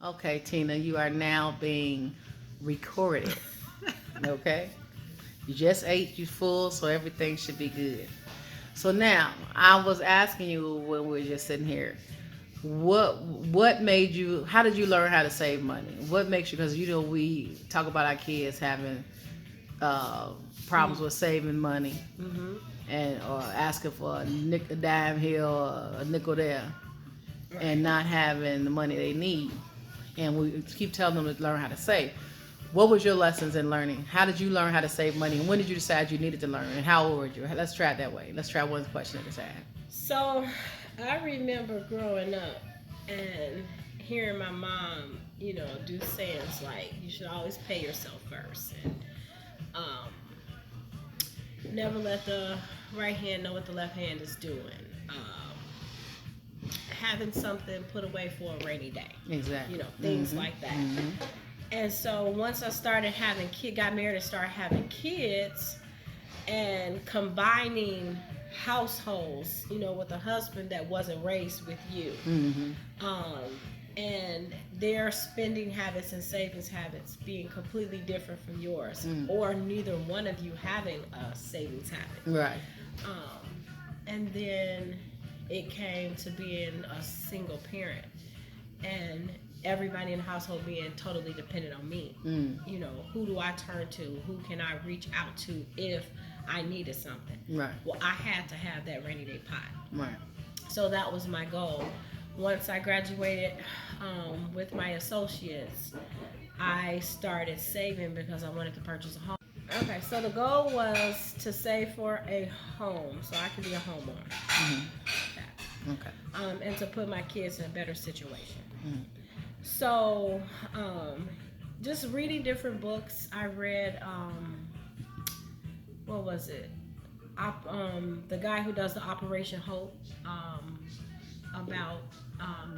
Okay, Tina, you are now being recorded. Okay? You just ate, you full, so everything should be good. So now, I was asking you when we were just sitting here, what made you, how did you learn how to save money? What makes you, because we talk about our kids having uh, problems with saving money Mm-hmm. and or asking for a dime here or a nickel there and Right. not having the money they need. And we keep telling them to learn how to save. What was your lessons in learning? How did you learn how to save money? And when did you decide you needed to learn? And how old were you? Let's try it that way. Let's try one question at a time. So I remember growing up and hearing my mom, do sayings like you should always pay yourself first, and um, never let the right hand know what the left hand is doing. Having something put away for a rainy day, Exactly. things like that. And so once I started having got married and started having kids and combining households, with a husband that wasn't raised with you, um, and their spending habits and savings habits being completely different from yours, or neither one of you having a savings habit. Right. And then it came to being a single parent and everybody in the household being totally dependent on me. Who do I turn to? Who can I reach out to if I needed something? Right. Well, I had to have that rainy day pot. Right. So that was my goal. Once I graduated with my associates, I started saving because I wanted to purchase a home. Okay, so the goal was to save for a home so I could be a homeowner. Okay. And to put my kids in a better situation. So, just reading different books. I read, what was it? The guy who does the Operation Hope, about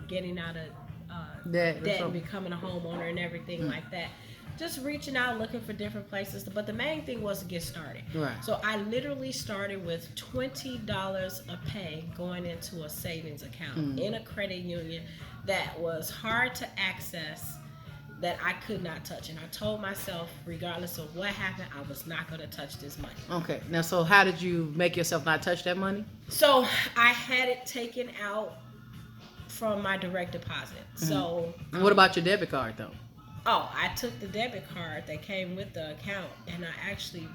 getting out of debt and becoming a homeowner and everything like that. Just reaching out, looking for different places. But the main thing was to get started. Right. So I literally started with $20 a pay going into a savings account in a credit union that was hard to access, that I could not touch. And I told myself, regardless of what happened, I was not going to touch this money. Okay. Now, so how did you make yourself not touch that money? So I had it taken out from my direct deposit. So and what about your debit card, though? Oh, I took the debit card that came with the account and I actually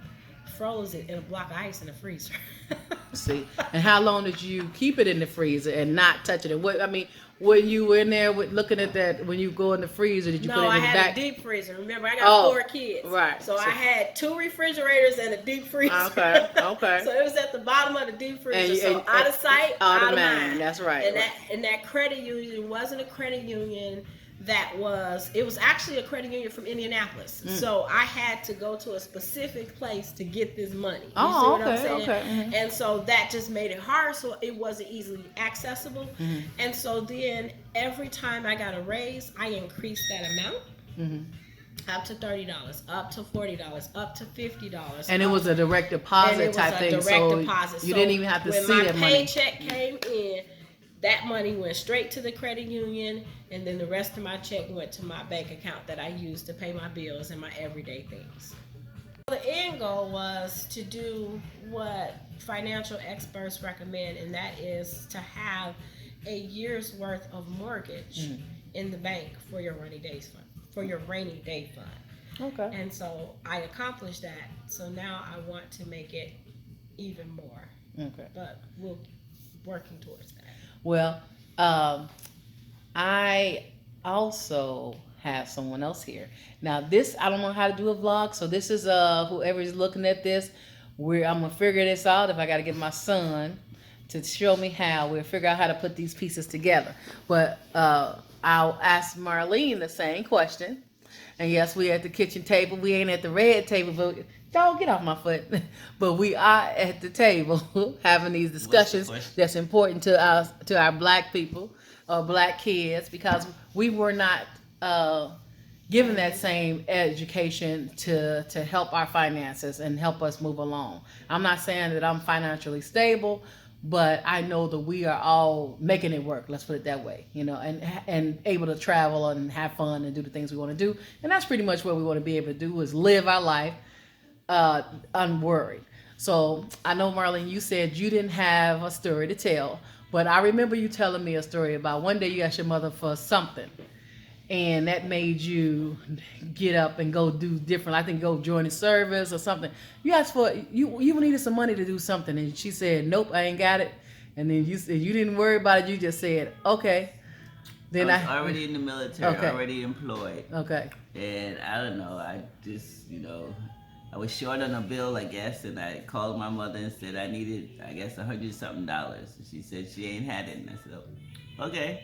froze it in a block of ice in the freezer. See, and how long did you keep it in the freezer and not touch it? And when you were in there looking at that, when you go in the freezer, did you put it in the back? No, I had a deep freezer. Remember, I got 4 kids. Right. So I had 2 refrigerators and a deep freezer. Okay. So it was at the bottom of the deep freezer. So out of sight, out of mind. That's right. And that credit union wasn't a credit union. It was actually a credit union from Indianapolis. So I had to go to a specific place to get this money. You see what I'm saying? Okay. And so that just made it hard, so it wasn't easily accessible. And so then every time I got a raise, I increased that amount. Up to $30, up to $40, up to $50. And it was a direct deposit type thing. So you didn't even have to see that money. When my paycheck came in, that money went straight to the credit union, and then the rest of my check went to my bank account that I used to pay my bills and my everyday things. The end goal was to do what financial experts recommend, and that is to have a year's worth of mortgage in the bank for your rainy day fund. Okay. And so I accomplished that. So now I want to make it even more. Okay. But we're working towards that. Well, I also have someone else here. Now, this, I don't know how to do a vlog, so this is whoever's looking at this, I'm going to figure this out. If I got to get my son to show me how, we'll figure out how to put these pieces together. But I'll ask Marlene the same question. And yes, we're at the kitchen table. We ain't at the red table, but don't get off my foot. But we are at the table having these discussions that's important to our black people or black kids, because we were not given that same education to help our finances and help us move along. I'm not saying that I'm financially stable, but I know that we are all making it work. Let's put it that way, and able to travel and have fun and do the things we want to do, and that's pretty much what we want to be able to do is live our life unworried. So I know, Marlene, you said you didn't have a story to tell, but I remember you telling me a story about one day you asked your mother for something, and that made you get up and go do different. I think go join the service or something. You asked for you needed some money to do something, and she said, "Nope, I ain't got it." And then you said you didn't worry about it. You just said, "Okay." Then I was already in the military, Okay. already employed. Okay. And I don't know, I just, I was short on a bill, I guess, and I called my mother and said I needed, I guess, $100-something. And she said she ain't had it. And I said, oh, okay.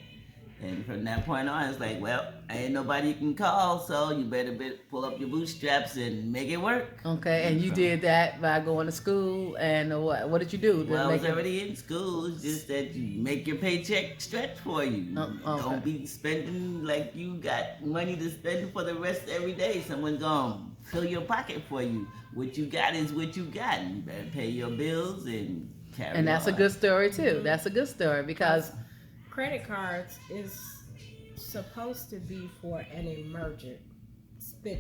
And from that point on, it's like, well, ain't nobody you can call, so you better pull up your bootstraps and make it work. Okay, and you did that by going to school, and what? What did you do? Well, I was already in school. It's just that you make your paycheck stretch for you. Okay. Don't be spending like you got money to spend for the rest of every day. Someone's gonna fill your pocket for you. What you got is what you got. You better pay your bills and carry And that's on. a good story too. That's a good story because Credit cards is supposed to be for an emergent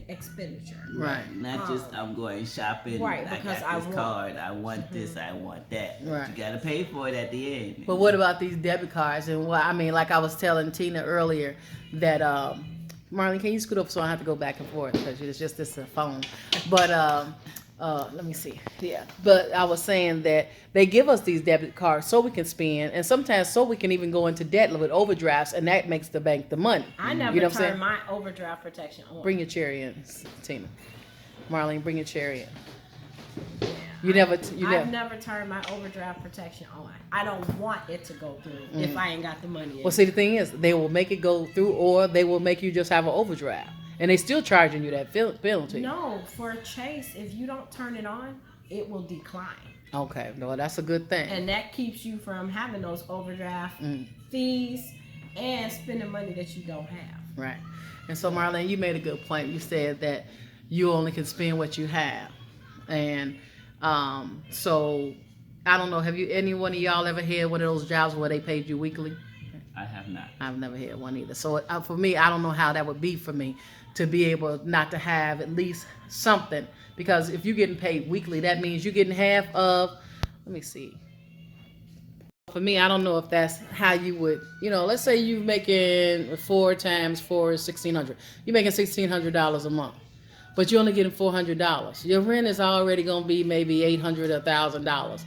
expenditure. right. Not just I'm going shopping. Right, I because got this I want- card. I want this. I want that. Right. You gotta pay for it at the end. But what about these debit cards? And what I mean, like I was telling Tina earlier, that Marlene, can you scoot up so I don't have to go back and forth because it's just this phone. But let me see. Yeah. But I was saying that they give us these debit cards so we can spend, and sometimes so we can even go into debt with overdrafts, and that makes the bank the money. I never You know what I'm saying? turned my overdraft protection on. Bring your chair in, Tina. Marlene, bring your chair in. You never. I've never turned my overdraft protection on. I don't want it to go through if I ain't got the money in. Well, see, the thing is, they will make it go through, or they will make you just have an overdraft, and they still charging you that penalty. No, for Chase, if you don't turn it on, it will decline. Okay, no, that's a good thing. And that keeps you from having those overdraft Mm. fees and spending money that you don't have. Right. And so, Marlene, you made a good point. You said that you only can spend what you have, and so I don't know. Have you any one of y'all ever had one of those jobs where they paid you weekly? I have not. I've never had one either. So for me, I don't know how that would be for me to be able not to have at least something. Because if you're getting paid weekly, that means you're getting half of, let me see. For me, I don't know if that's how you would, let's say you're making 4 times 4 is $1,600. You're making $1,600 a month, but you're only getting $400. Your rent is already going to be maybe $800 or $1,000.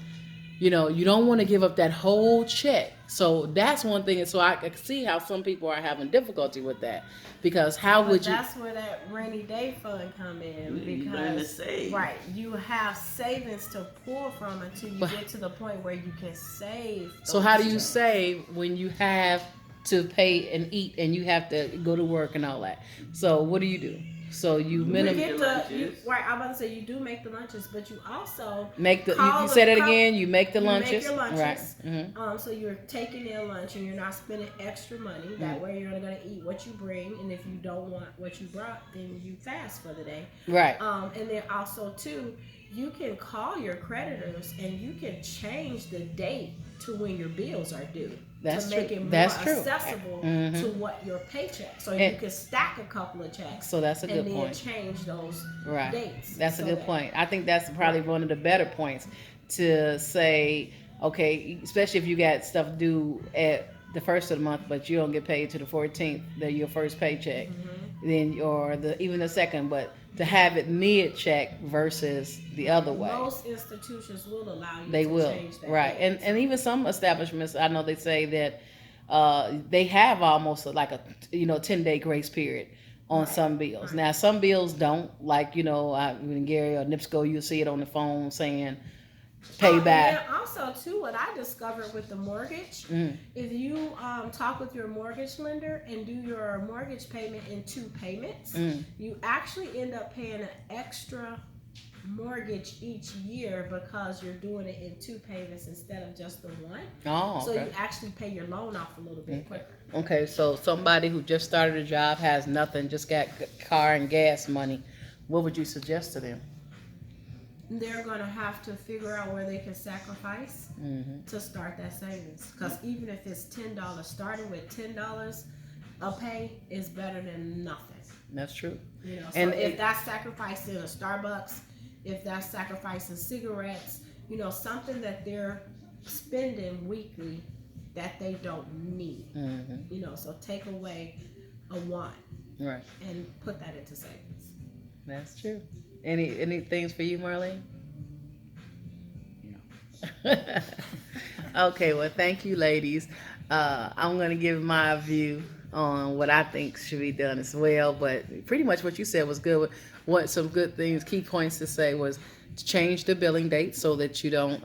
You don't want to give up that whole check. So that's one thing. And so I can see how some people are having difficulty with that. Because would you? That's where that rainy day fund come in. You learn to save. Right, you have savings to pull from until you get to the point where you can save. So how do you save when you have to pay and eat and you have to go to work and all that? So what do you do? So you minimum right. I'm about to say you do make the lunches, but you also make the. You said it again. You make the lunches. Make your lunches. Right. Mm-hmm. So you're taking in lunch and you're not spending extra money. That way you're only gonna eat what you bring, and if you don't want what you brought, then you fast for the day. Right. And then also too, you can call your creditors and you can change the date to when your bills are due. That's to make true. it more That's true. accessible Mm-hmm. to what your paycheck. So And- you can stack a couple of checks. So that's a good and then point. change those Right. dates. That's a so good that- point. I think that's probably one of the better points to say, okay, especially if you got stuff due at the first of the month, but you don't get paid to the 14th, your first paycheck, then even the second, but to have it mid-check versus the other way. Most institutions will allow you They to will, change that. right? date. And even some establishments, I know they say that they have almost like a 10-day grace period on some bills. right. Now some bills don't, like when Gary or NIPSCO, you'll see it on the phone saying pay back. And then also too, what I discovered with the mortgage, Mm. if you talk with your mortgage lender and do your mortgage payment in 2 payments, you actually end up paying an extra mortgage each year because you're doing it in 2 payments instead of just the one. Oh, So okay. you actually pay your loan off a little bit quicker. Okay, so somebody who just started a job, has nothing, just got car and gas money, what would you suggest to them? they're going to have to figure out where they can sacrifice to start that savings. Because even if it's $10, starting with $10 a pay is better than nothing. That's true. You know, so and if that's sacrificing a Starbucks, if that's sacrificing cigarettes, you know, something that they're spending weekly that they don't need. You know, so take away a want, right, and put that into savings. That's true. Any things for you, Marlene? No. Okay, well, thank you, ladies. I'm going to give my view on what I think should be done as well, but pretty much what you said was good. What some good things, key points to say was to change the billing date so that you don't,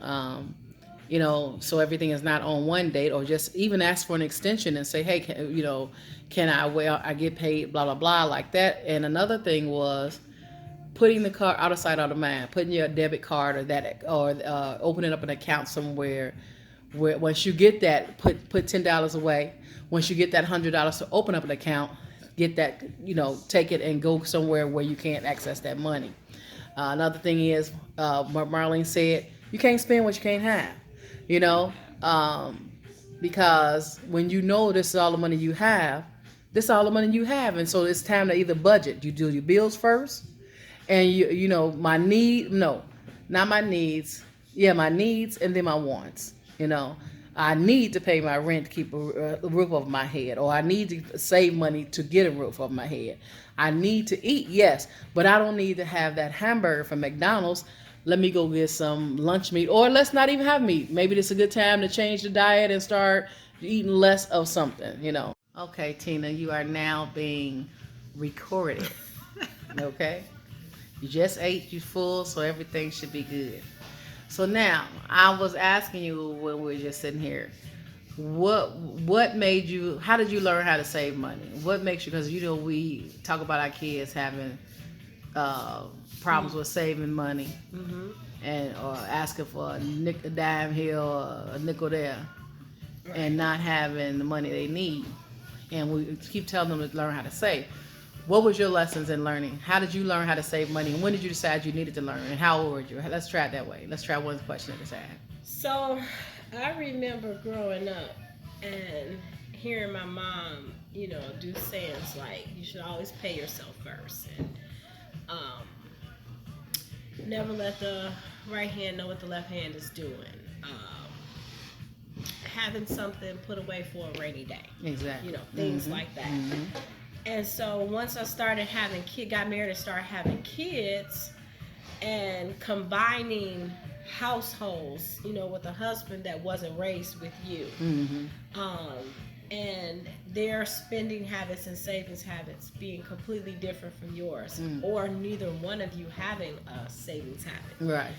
you know, so everything is not on one date, or just even ask for an extension and say, hey, can I, well, I get paid, blah, blah, blah, like that. And another thing was putting the card out of sight, out of mind, putting your debit card or opening up an account somewhere where once you get that, put $10 away. Once you get that $100 to open up an account, get that, take it and go somewhere where you can't access that money. Another thing is, what Marlene said, you can't spend what you can't have, because when you know this is all the money you have, this is all the money you have. And so it's time to either budget. You do your bills first, and my need, no, not my needs. Yeah, my needs and then my wants. I need to pay my rent to keep a roof over my head, or I need to save money to get a roof over my head. I need to eat, yes, but I don't need to have that hamburger from McDonald's. Let me go get some lunch meat, or let's not even have meat. Maybe it's a good time to change the diet and start eating less of something, Okay, Tina, you are now being recorded, okay? You just ate, you full, so everything should be good. So now, I was asking you when we were just sitting here, what made you, how did you learn how to save money? What makes you, because we talk about our kids having problems with saving money, and or asking for a dime here or a nickel there, and not having the money they need. And we keep telling them to learn how to save. What was your lessons in learning? How did you learn how to save money? And when did you decide you needed to learn? And how old were you? Let's try it that way. Let's try one question at a time. So I remember growing up and hearing my mom, do sayings like, you should always pay yourself first. And never let the right hand know what the left hand is doing. Having something put away for a rainy day. Exactly. Things like that. And so once I started got married and started having kids and combining households, with a husband that wasn't raised with you, and their spending habits and savings habits being completely different from yours, or neither one of you having a savings habit. Right.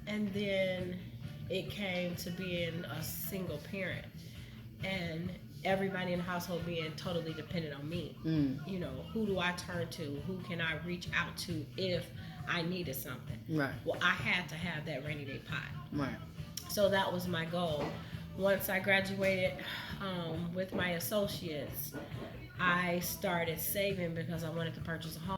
And then it came to being a single parent and everybody in the household being totally dependent on me. Who do I turn to? Who can I reach out to if I needed something? Right. Well, I had to have that rainy day pot. Right. So that was my goal. Once I graduated with my associates, I started saving because I wanted to purchase a home.